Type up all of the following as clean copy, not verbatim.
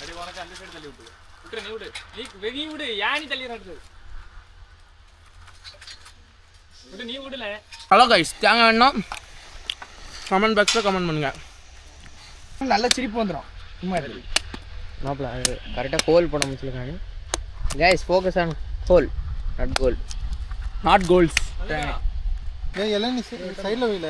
சரி உனக்கு அந்த சைடு தள்ளி விட்டு விட்டுரு நீ விடு நீ வெகி விடு ஏன் நீ தள்ளி நடுறது விடு நீ விடல. ஹலோ கைஸ், தேங்காய் வேணும் கமெண்ட் பாக்ஸில் கமெண்ட் பண்ணுங்க. நல்ல சிரிப்பு வந்துடும். சும்மா இருக்கு மாப்பிள்ள கரெக்டாக கோல் போட முடிச்சிருக்காங்க. Guys focus on goal not goal not goals. எல்லாம் நீ சைடில் வைல.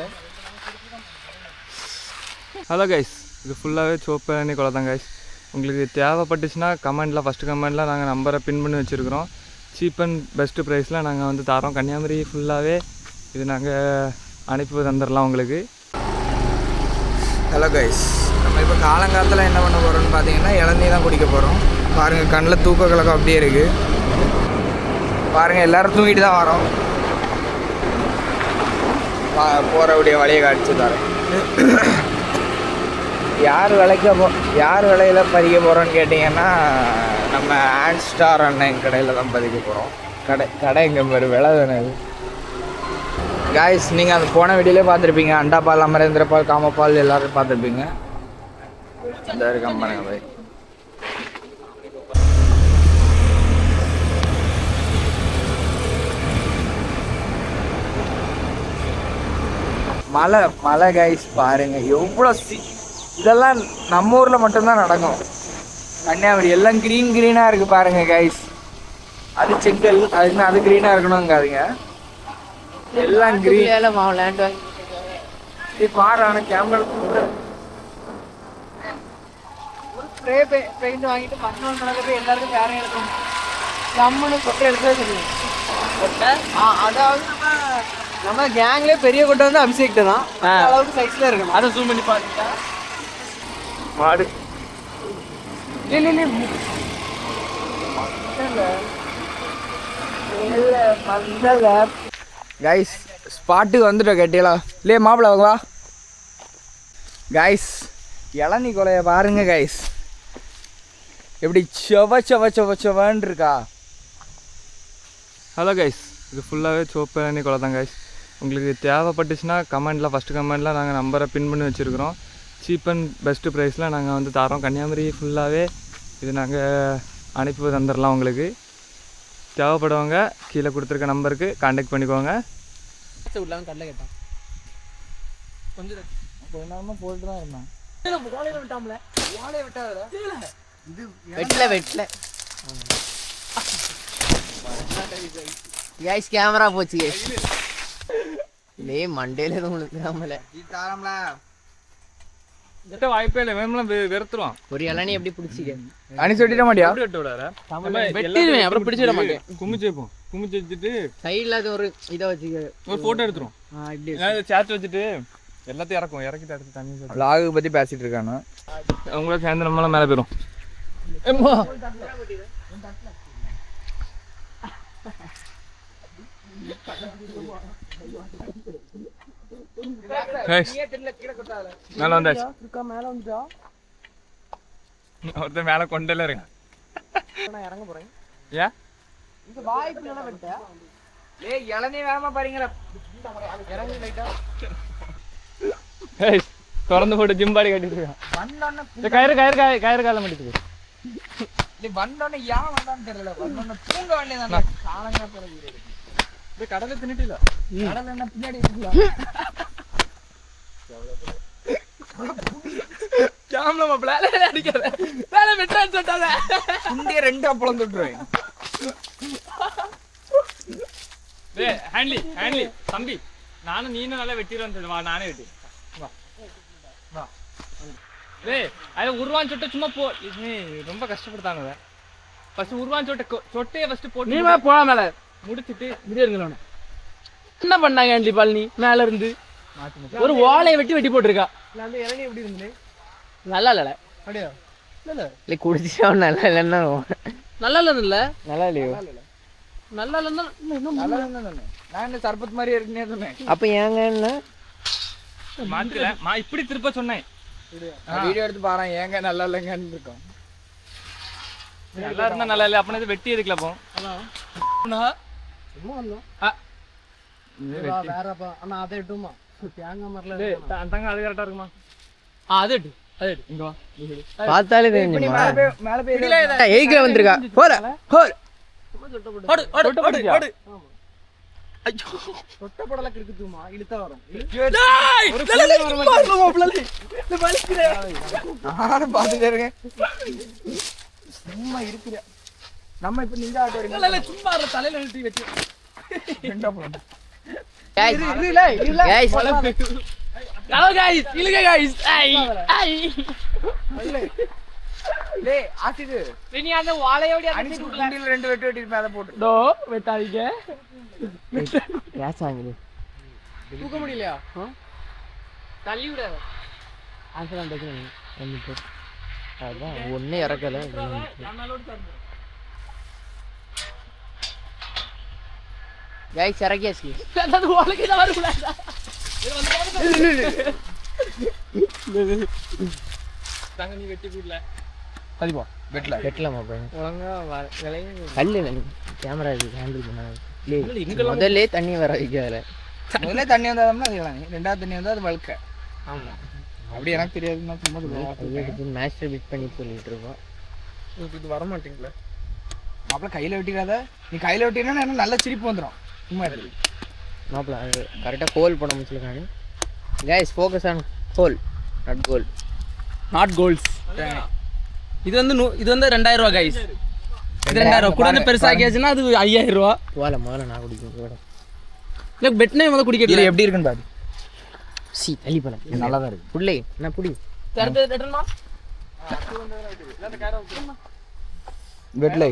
ஹலோ கைஸ், இது ஃபுல்லாகவே சோப்பு இளநீ கொலை தான் கைஸ். உங்களுக்கு தேவைப்பட்டுச்சுன்னா கமெண்டில் ஃபஸ்ட்டு கமெண்டில் நாங்கள் நம்பரை பின் பண்ணி வச்சுருக்குறோம். சீப் அண்ட் பெஸ்ட்டு ப்ரைஸில் நாங்கள் வந்து தரோம். கன்னியாகுமரி ஃபுல்லாகவே இது நாங்கள் அனுப்பி தந்துடலாம் உங்களுக்கு. ஹலோ கைஸ், நம்ம இப்போ காலங்காலத்தில் என்ன பண்ண போகிறோம்னு பார்த்தீங்கன்னா இளநீ தான் குடிக்க போகிறோம். பாருங்கள் கண்ணில் தூக்க கலக்கம் அப்படியே இருக்குது. பாருங்கள் எல்லோரும் தூங்கிட்டு தான் வரோம். போகிறவுடைய வழியை காட்சி தரோம். யார் விலையில் பதிக்க போகிறோன்னு கேட்டிங்கன்னா நம்ம ஆண்ட் ஸ்டார் அண்ணன் கடையில் தான் பதிக்க போகிறோம். கடை எங்கே மாதிரி விலை தானே அது. காய்ஸ், நீங்கள் அது போன வீடியோலே பார்த்துருப்பீங்க. அண்டா பால், அமரேந்திர பால், காமப்பால் எல்லோரும் பார்த்துருப்பீங்க. இந்த இருக்காம பாருங்க பாய். மலை காய்ஸ் பாருங்க எவ்வளோ இதெல்லாம் நம்ம ஊரில் மட்டும்தான் நடக்கும். கன்னியாகுமரி எல்லாம் க்ரீனாக இருக்குது பாருங்க காய்ஸ். அது செங்கல், அது க்ரீனாக இருக்கணுங்காதுங்க. எல்லாம் க்ரீன். இது பாரு, ஆனால் கேமரா ஸ்ப்ரே பெயிண்ட் வாங்கிட்டு மண்ணோடு நடக்கிறப்ப எல்லாருக்கும் வேற எடுக்கணும். நம்மளும் கொட்டை எடுக்கவே தெரியும். அதாவது நம்ம கேங்லேயே பெரிய கொட்டை வந்து அபிஷேக்ட்டு தான். அளவுக்கு சைஸில் இருக்கணும். அதை ஜூம் பண்ணி பார்த்தீங்கன்னா மாடு கைஸ் ஸ்பாட்டுக்கு வந்துட்டோம். கேட்டீங்களா இல்லையே மாப்பிள்ள வா கைஸ். இளநீ கொலையை பாருங்க கைஸ், எப்படி செவன்னு இருக்கா. ஹலோ கைஸ், இது ஃபுல்லாகவே சோப்பு இளநீ கொலை தான் கைஸ். உங்களுக்கு தேவைப்பட்டுச்சுன்னா கமெண்டில் ஃபஸ்ட்டு கமெண்டில் நாங்கள் நம்பரை பின் பண்ணி வச்சுருக்குறோம். சீப் அண்ட் பெஸ்ட்டு ப்ரைஸில் நாங்கள் வந்து தரோம். கன்னியாகுமரி ஃபுல்லாகவே இது நாங்கள் அனுப்பி தந்துடலாம் உங்களுக்கு. தேவைப்படுவங்க கீழே கொடுத்துருக்க நம்பருக்கு கான்டாக்ட் பண்ணிக்கோங்க. கடலை கேட்டான் கொஞ்சம் நேரமாக போட்டு தான் இருந்தான். வெட்டல கைஸ் கேமரா போச்சு கைஸ். லே மண்டேல எதுவும் உங்களுக்கு வாய்ப்பே இல்லை, வேணும்லாம் வெறுத்துருவான். ஒரு இளநீ எப்படி பிடிச்சிக்க அணி சொல்லிட மாட்டியா? வெட்டிடுவேன், அப்புறம் பிடிச்சிட மாட்டேன். குமிச்சுப்போம், குமிச்சு வச்சுட்டு சைடில் அது ஒரு இதை வச்சுக்க, ஒரு ஃபோட்டோ எடுத்துரும். இப்படி சேர்த்து வச்சுட்டு எல்லாத்தையும் இறக்கிட்டு அடுத்து தண்ணி வ்ளாகு பற்றி பேசிகிட்டு இருக்கானு. அவங்கள சேர்ந்து நம்மளாம் மேலே போயிடும். மேலே வந்தாச்சு. ஒருத்தர் மேலே கொண்டல இருக்கு. இறங்க போறேன். ஏன் இளநீ வேகமா பாருங்களா. திறந்து போட்டு ஜிம்பாடி கட்டிட்டு இருக்கான். கயிறு காலம் மாட்டிட்டு வந்தோடனே ஏன் வந்தான்னு தெரியல. வந்தோடனே தூங்க வேண்டியதானே. கடலை தின்னுட்டு இல்ல, கடலை என்ன பின்னாடி குண்டிய 2 அப்பளம் தொட்டுருவேன். ஹேண்ட்லி தம்பி, நானும் நீனும் நல்லா வெட்டிடுவேன். நானே வெட்டி அதை உருவான் சொட்ட சும்மா போ. ரொம்ப கஷ்டப்படுத்தாங்க. ஃபர்ஸ்ட் உருவான் சொட்டையை ஃபர்ஸ்ட் போட்டு நீ போன மேல முடிச்சுட்டு இருங்களோட என்ன பண்ணாங்க ஆண்டி பாலினி மேல இருந்து ஒரு ஓலையை வெட்டி போட்டிருக்கா. இளநீ எப்படி இருந்து நல்லா இல்ல அப்படியா? இல்ல குடிச்சா நல்லா இல்லைன்னா நல்லா இல்ல நல்லா இல்லையோ நல்லா இல்லைன்னா நான் என்ன சர்பத் மாதிரி இருக்குன்னே சொன்னேன். அப்ப ஏங்க என்ன மாத்திர இப்படி திருப்ப சொன்னேன். வீடியோ எடுத்து பாரு, ஏங்க நல்லா இல்லைங்கன்னு இருக்கும். நல்லா இருந்தா நல்லா இல்லை அப்படின்னா வெட்டி எதுக்குல போ. வேறப்பா அண்ணா அதை எட்டுமா தேங்காய் மரல தங்க அது கரெக்டா இருக்குமா? அது எட்டு பார்த்தாலே தெரிஞ்சுமா எய்கில் வந்திருக்கா போல ஹோல் பாத்துட்டே இருக்கேன் சும்மா இருக்கிற நம்ம இப்ப நின்று ஆட்ட வரீங்க சும்மா தலையில நிறுத்தி வச்சு ரெண்டு வெட்டு வெட்டி மேல போட்டு வெட்டாதீங்க தூக்க முடியலையா தள்ளி விட அதான் ஒன்னே இறக்கல கைஸ் இறக்கியாச்சு அதாவது உலகே தான் வரக்கூடாதா தாங்க நீ வெட்டி போடல சரிப்பா வெட்டல ஒழுங்கா கல்லு கேமரா ஹேண்டில் பண்ண முதல்ல தண்ணி வர வைக்கல முதல்ல தண்ணி வந்தாதான் செய்யலாம் ரெண்டாவது தண்ணி வந்தா அது வழுக்க ஆமா அப்படி எனக்கு தெரியாதுன்னா சும்மா மாஸ்டர் பிட் பண்ணி சொல்லிட்டு இருக்கோம் இது வர மாட்டீங்களா மாப்பிள்ள கையில வெட்டிக்காத நீ கையில வெட்டினா எனக்கு நல்ல சிரிப்பு வந்துடும் சும்மா இருக்கு மாப்பிள்ள அது கரெக்டாக ஹோல் பண்ண முடிச்சிருக்காங்க guys focus on whole not goal not goals இது வந்து 2000 ரூபா கைஸ் இது 2000 கூட வந்து பெருசாகியாச்சுன்னா அது 5000 ரூபா முதல்ல நான் குடிக்கிறேன் இல்லை பெட்னே முதல்ல குடிக்கிறது எப்படி இருக்குன்னு பாரு சி தள்ளி பழம் நல்லா தான் இருக்கு புள்ளே என்ன புடி வெட்லை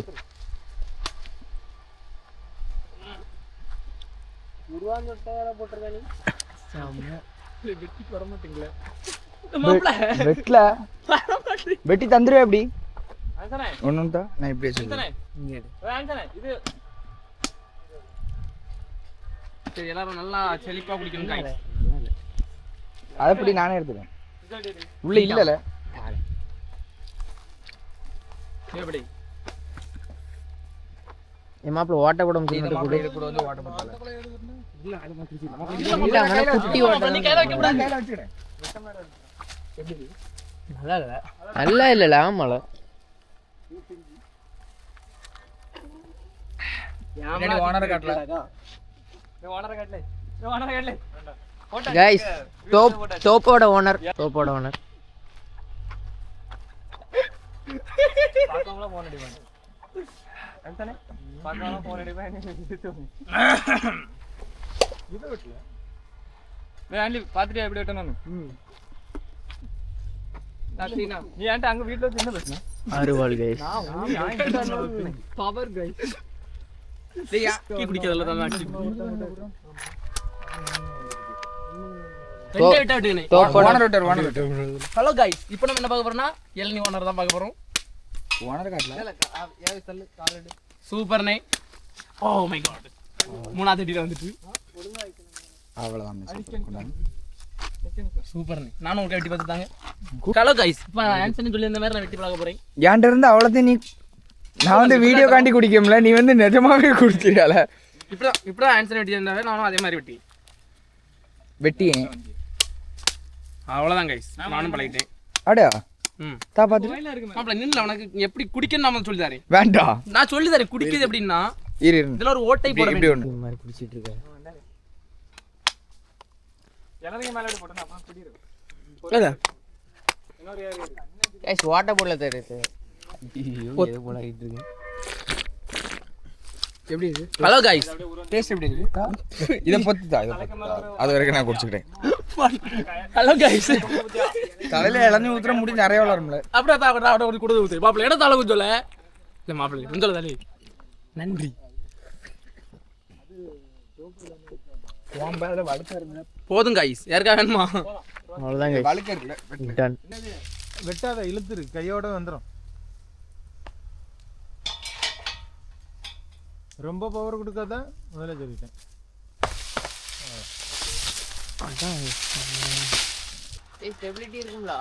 வெட்ல வெட்டி தந்துருவே எப்படி ஒன்றும் தான் நான் இப்படியே சொல்லுவேன் சரி எல்லாரும் நல்லா செழிப்பா குடிக்கணும் guys. அதை எப்படி நானே எடுத்துக்கிறேன் உள்ள இல்லைல்ல எப்படி என் மாப்பிள்ள ஓட்ட கூட முடியும் கூட வந்து வாட்டர் பாட்டில் குட்டி ஓட்ட நல்லா இல்லைல்ல ஆமால ஓனரை காட்டல கைஸ் தோப்போட ஓனர் பாத்துட்டு எப்படி வெட்டணும் நீ ஏன்ட்ட அங்க வீட்டுல வச்சு என்ன பேசுன அருவாள் கைஸ் பவர் கைஸ் டீ குடிக்கிறதுல தான் ஹலோ கைஸ் இப்போ நம்ம என்ன பார்க்க போறோம்னா இளநீ ஓனர் தான் பார்க்க போறோம் ஓனர் காட்டல சூப்பர்னே ஓ மை காட் மூணாவது அடியில வந்துட்டு அவ்வளோதான் சூப்பர்னே நானும் ஒரு வெட்டி பார்த்துட்டாங்க ஹலோ கைஸ் இப்போ ஆன்சர்னு சொல்லி இந்த மாதிரி நான் வெட்டி பார்க்க போறேன் என்கிட்ட இருந்து அவ்வளோத்தையும் நீ நான் வந்து வீடியோ காண்டி குடிக்கல நீ வந்து நிஜமாவே குடிச்சிருக்கால இப்படிதான் ஆன்சர் வெட்டி இருந்தாவே நானும் அதே மாதிரி வெட்டி அவ்வளோதான் கைஸ் நானும் பழகிட்டேன் அடையா ம் தா பார்த்து மாப்பிள்ள நின்று உனக்கு எப்படி குடிக்கணும் நம்ம சொல்லி தரேன் வேண்டாம் நான் சொல்லி தரேன் குடிக்கிறது எப்படின்னா இரு இதுல ஒரு ஓட்டை போட இப்படி வேண்டும். ஒன்று மாதிரி குடிச்சிட்டு இருக்காரு கைஸ் ஓட்ட போடல தெரியுது எது போல ஆகிட்டு இருக்கு எப்படி இருக்கு ஹலோ கைஸ் டேஸ்ட் எப்படி இருக்கு இதை பொத்துதா அது வரைக்கும் நான் குடிச்சுக்கிட்டேன் ஹலோ கைஸ் தலையில இளநீ ஊத்துற முடி நிறைய வளரும்ல அப்படியே தான் ஒரு கொடுத்து ஊத்து மாப்பிள்ள இடம் தாள சொல்ல இல்லை மாப்பிள்ளை கொஞ்சம் தாலே நன்றி போதும் கைஸ் யாருக்கா வேணுமா அவ்வளோதான் கைஸ் வழுக்க இருக்குல்ல டன் வெட்டாத இழுத்துரு கையோட வந்துடும் ரொம்ப பவர் கொடுக்காத முதல்ல சொல்லிட்டேன் அதான் ஸ்டெபிலிட்டி இருக்குங்களா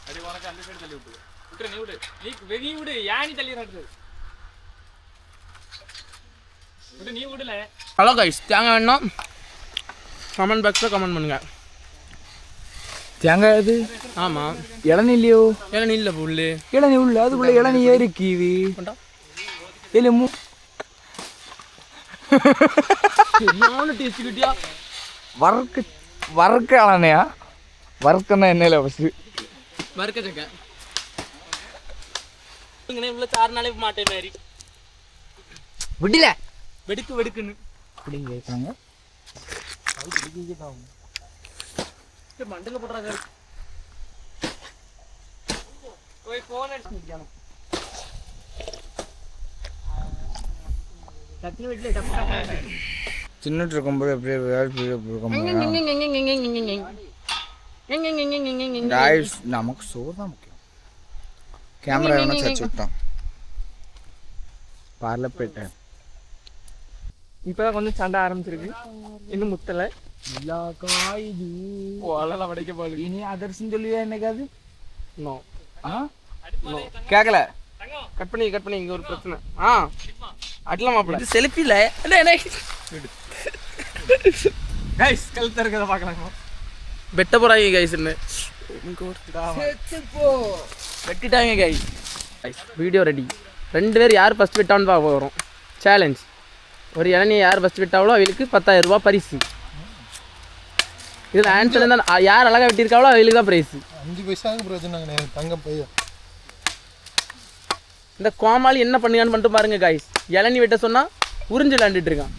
அடி உனக்கு அந்த சைடு தள்ளி விட்டு விட்டுற நீ விடு நீ வெளியே விடு யானி தள்ளி நடக்குது விடு நீ விடல ஹலோ கைஸ் தேங்காய் வேணும் கமெண்ட் பாக்ஸில் கமெண்ட் பண்ணுங்க தேங்காய் அது ஆமாம் இளநீ இல்லையோ? இளநீ இல்லை புல்லு இளநீ உள்ள அதுக்குள்ள இளநீ ஏறி கீவி இல்லை டேஸ்ட் கிட்டியா வறுக்க இளநியா? வறுக்கன்னா என்ன ஃபஸ்ட்டு? வறுக்க சக்க உள்ள சாருனாலே மாட்டே மாதிரி விடல வெடுக்கு வெடுக்குன்னு அப்படின்னு கேட்காங்க. மண்டல போடுறாங்க போய் போன் அடிச்சு டக்குனு வீட்டில் டப்பு சின்னட்டு இருக்கும்போது அப்படியே காய்ஸ் நமக்கு சோறு தான் முக்கியம். கேமரா வேணா சர்ச் விட்டோம் பார்ல போயிட்டேன். இப்போதான் கொஞ்சம் சண்டை ஆரம்பிச்சிருக்கு, இன்னும் முத்தலை. வடைக்க போகுது. இனி அதர்ஸ்ன்னு சொல்லுவியா என்னைக்காது? நோ கேட்கல. கட் பண்ணி இங்க ஒரு பிரச்சனை. அட்லாம் மாப்பிள்ள செல்ஃபில கைஸ் கழுத்த இருக்கிறத பார்க்கலாங்க. வெட்ட போறாங்க கைஸ். வெட்டிட்டாங்க கைஸ். Video ready. 2 பேர் யார் ஃபர்ஸ்ட் வெட்டான்னு பார்க்க வரும். சேலஞ்ச். ஒரு இளநீ யார் ஃபர்ஸ்ட் வெட்டாவளோ அவளுக்கு 10,000 ரூபாய் பரிசு. இதில் ஆன்சர் இருந்தால் யார் அழகாக வெட்டியிருக்காவளோ அவளுக்கு தான் ப்ரைஸு. 5 பைசாவுக்கு பிரச்சனை தங்கம் பையன். இந்த கோமாளி என்ன பண்ணுவான்னு பண்ணிட்டு பாருங்க கைஸ். இளநீ வெட்ட சொன்னால் உறிஞ்சு விளாண்டுட்டு இருக்கான்.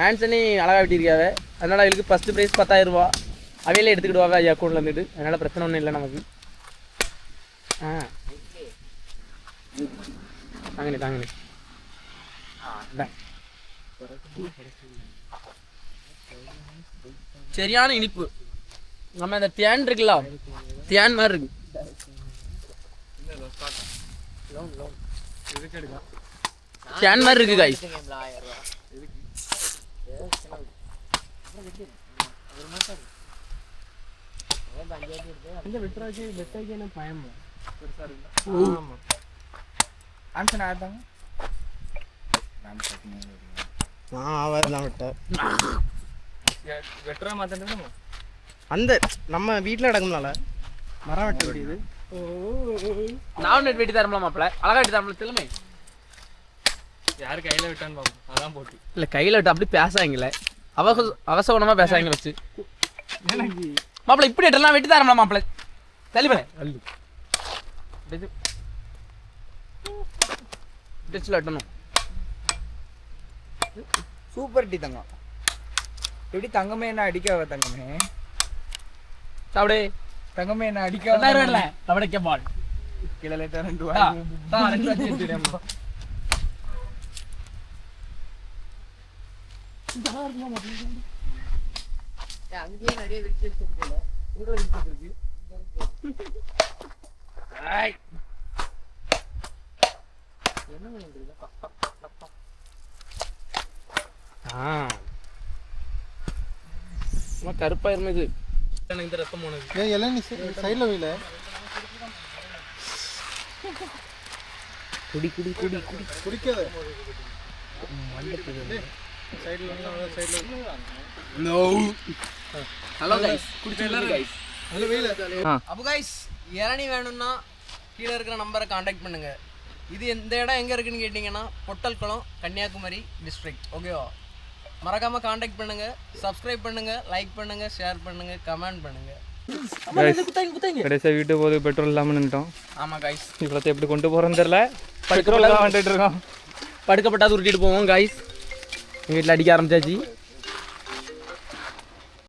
ஆன்சனி அழகாக வெட்டியிருக்காவே, அதனால் அவளுக்கு ஃபஸ்ட்டு ப்ரைஸ் 10,000 ரூபா. அவையிலே எடுத்துக்கிடுவாங்க அக்கௌண்ட்டில் இருந்துட்டு. அதனால் பிரச்சனை ஒன்றும் இல்லை நமக்கு. தாங்கண்ணே சரியான இனிப்பு. நம்ம இந்த தேன் இருக்குல்ல, தேன் மாதிரி இருக்கு. தேன் மாதிரி இருக்கு காய். அந்த நம்ம வீட்டில் நடக்கும்னால மரம் வெட்ட வேண்டியது. நான் நெட் வெட்டி தரலாம் மாப்பிள்ள, அழகா வெட்டி தரலாம். திரும்ப யாரு கையில் விட்டான்னு பார்ப்போம், அதான் போட்டு. இல்லை கையில் விட்டு அப்படி பேசாங்கல்ல, அவசரமாக பேசாங்க வச்சு. மாப்பிள்ள இப்படி எட்டெல்லாம் வெட்டி தரலாம் மாப்பிள்ள. தள்ளிப்பட டெஸ்டில் வெட்டணும். சூப்பர் டீ தங்கம். எப்படி தங்கமே என்ன அடிக்காவ? தங்கமே சாப்பிடு. தங்கமே என்ன அடிக்காவ? தவடைக்க பால் கீழே லேட்டா 2 அங்கேயே நிறைய வெட்டி வச்சிருக்கல. கருப்பா இருந்தது எனக்கு இந்த ரத்தம் போனது. ஏன் எல்லாம் நீ சைடில் வைல குடி குடி குடி குடி குடிக்காத. ஹலோ கைஸ், குடிச்சு கைஸ். அப்போ கைஸ் இளநீ வேணும்னா கீழே இருக்கிற நம்பரை காண்டாக்ட் பண்ணுங்க. இது இந்த இடம் எங்கே இருக்குன்னு கேட்டிங்கன்னா பொட்டல்குளம், கன்னியாகுமரி டிஸ்ட்ரிக்ட். ஓகேவா? மறக்காமல் காண்டாக்ட் பண்ணுங்க, சப்ஸ்கிரைப் பண்ணுங்க, லைக் பண்ணுங்க, ஷேர் பண்ணுங்க, கமெண்ட் பண்ணுங்க. கடைசியாக வீட்டு போது பெட்ரோல் இல்லாமல் நின்ட்டோம். ஆமாம் கைஸ், இவ்வளோத்தை எப்படி கொண்டு போகிறோன்னு தெரில. பெட்ரோல் தான் வந்துட்டு இருக்கோம். படுக்கப்பட்டாது உருட்டிட்டு போவோம் கைஸ். எங்கள் வீட்டில் அடிக்க ஆரம்பிச்சாச்சு.